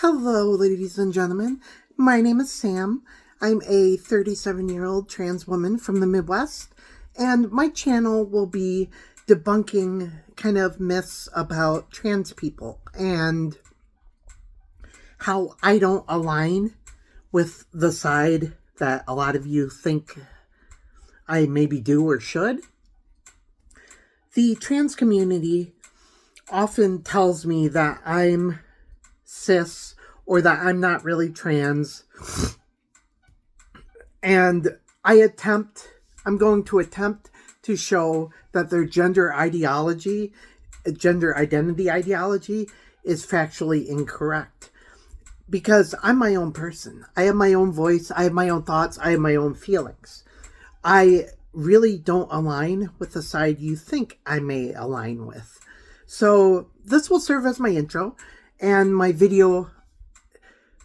Hello, ladies and gentlemen. My name is Sam. I'm a 37-year-old trans woman from the Midwest, and my channel will be debunking kind of myths about trans people and how I don't align with the side that a lot of you think I maybe do or should. The trans community often tells me that I'm cis or that I'm not really trans. And I'm going to attempt to show that their gender identity ideology is factually incorrect. Because I'm my own person. I have my own voice. I have my own thoughts. I have my own feelings. I really don't align with the side you think I may align with. So this will serve as my intro and my video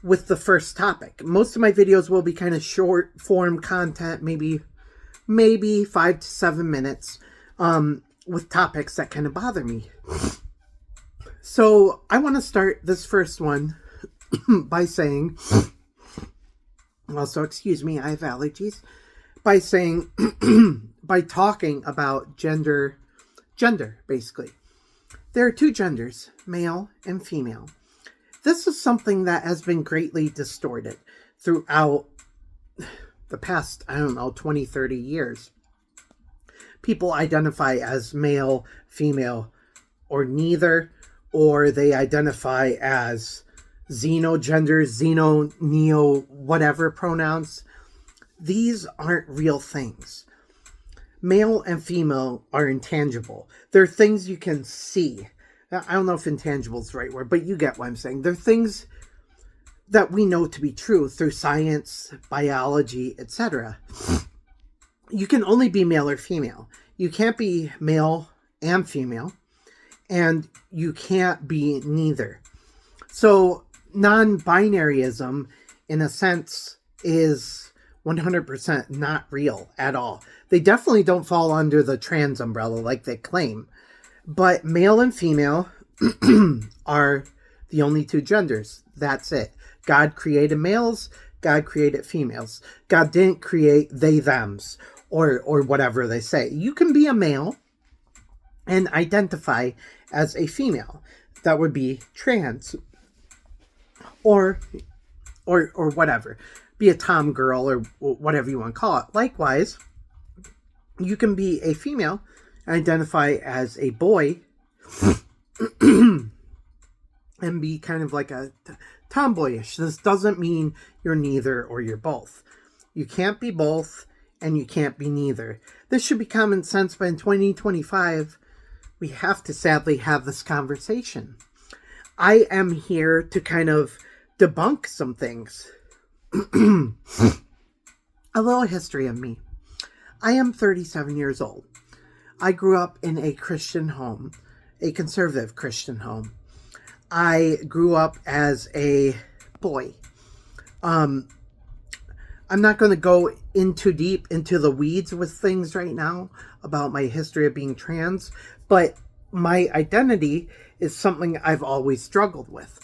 with the first topic. Most of my videos will be kind of short form content, maybe 5 to 7 minutes, with topics that kind of bother me. So I want to start this first one by saying, also excuse me, I have allergies, by saying, by talking about gender basically. There are two genders, male and female. This is something that has been greatly distorted throughout the past, 20, 30 years. People identify as male, female, or neither, or they identify as xenogender, neo, whatever pronouns. These aren't real things. Male and female are intangible. They're things you can see. I don't know if intangible is the right word, but you get what I'm saying. They're things that we know to be true through science, biology, etc. You can only be male or female. You can't be male and female, and you can't be neither. So non-binaryism, in a sense, is 100% not real at all. They definitely don't fall under the trans umbrella like they claim. But male and female are the only two genders. That's it. God created males. God created females. God didn't create they, thems, or whatever they say. You can be a male and identify as a female. That would be trans. Or whatever. Be a tom girl or whatever you want to call it. Likewise, you can be a female and identify as a boy and be kind of like a tomboyish. This doesn't mean you're neither or you're both. You can't be both and you can't be neither. This should be common sense, but in 2025, we have to sadly have this conversation. I am here to kind of debunk some things. A little history of me. I am 37 years old. I grew up in a Christian home, a conservative Christian home. I grew up as a boy. I'm not going to go in too deep into the weeds with things right now about my history of being trans, but my identity is something I've always struggled with.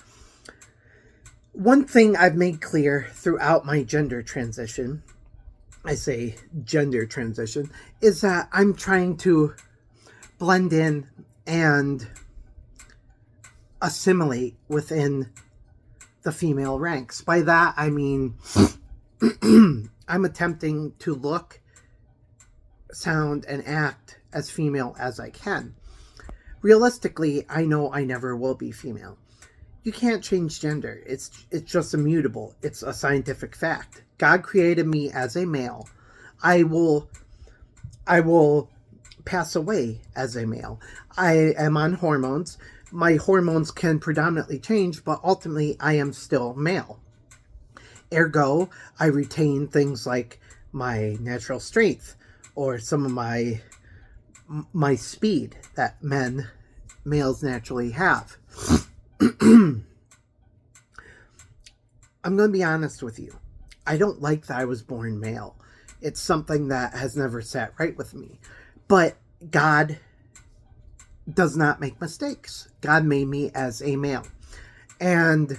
One thing I've made clear throughout my gender transition, I say gender transition, is that I'm trying to blend in and assimilate within the female ranks. By that, I mean I'm attempting to look, sound, and act as female as I can. Realistically, I know I never will be female. You can't change gender. It's just immutable. It's a scientific fact. God created me as a male. I will pass away as a male. I am on hormones. My hormones can predominantly change, but ultimately I am still male. Ergo, I retain things like my natural strength or some of my speed that males naturally have. I'm going to be honest with you. I don't like that I was born male. It's something that has never sat right with me. But God does not make mistakes. God made me as a male. And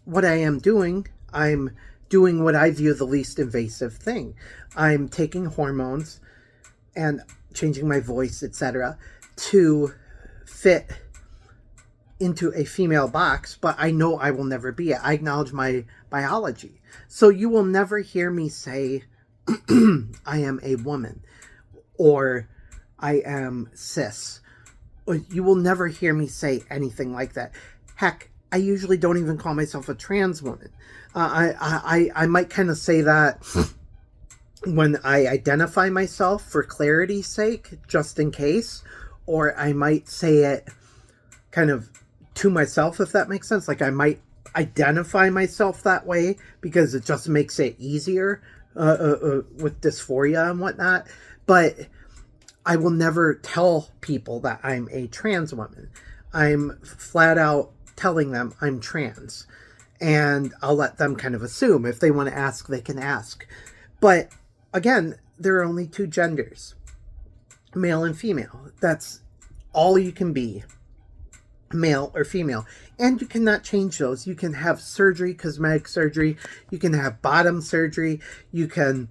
what I am doing, I'm doing what I view the least invasive thing. I'm taking hormones and changing my voice, etc., to fit into a female box, but I know I will never be it. I acknowledge my biology. So you will never hear me say, I am a woman, or I am cis. Or you will never hear me say anything like that. Heck, I usually don't even call myself a trans woman. I might kind of say that when I identify myself for clarity's sake, just in case, or I might say it kind of to myself, if that makes sense. Like, I might identify myself that way because it just makes it easier with dysphoria and whatnot. But I will never tell people that I'm a trans woman. I'm flat out telling them I'm trans. And I'll let them kind of assume. If they want to ask, they can ask. But again, there are only two genders, male and female. That's all you can be, male or female. And you cannot change those. You can have surgery, cosmetic surgery. You can have bottom surgery. You can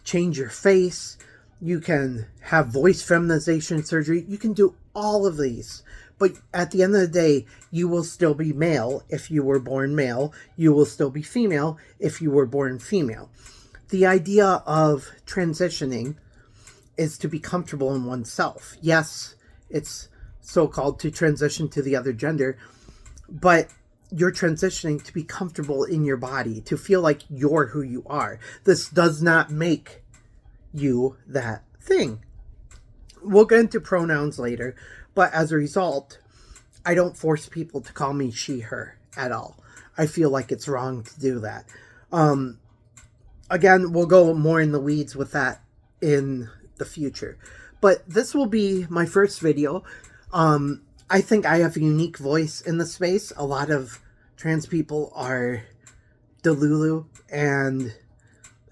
change your face. You can have voice feminization surgery. You can do all of these. But at the end of the day, you will still be male if you were born male. You will still be female if you were born female. The idea of transitioning is to be comfortable in oneself. Yes, it's so-called to transition to the other gender, but you're transitioning to be comfortable in your body, to feel like you're who you are. This does not make you that thing. We'll get into pronouns later, but as a result, I don't force people to call me she, her at all. I feel like it's wrong to do that. Again, we'll go more in the weeds with that in the future. But this will be my first video. I think I have a unique voice in the space. A lot of trans people are delulu and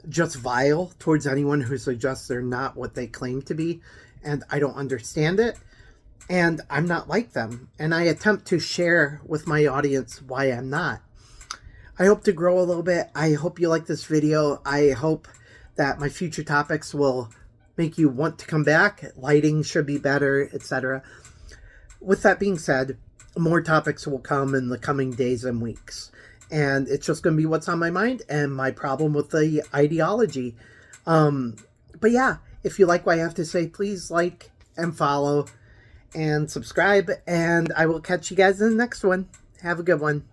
just vile towards anyone who suggests they're not what they claim to be. And I don't understand it. And I'm not like them. And I attempt to share with my audience why I'm not. I hope to grow a little bit. I hope you like this video. I hope that my future topics will make you want to come back. Lighting should be better, etc. With that being said, more topics will come in the coming days and weeks. And it's just going to be what's on my mind and my problem with the ideology. But yeah, if you like what I have to say, please like and follow and subscribe. And I will catch you guys in the next one. Have a good one.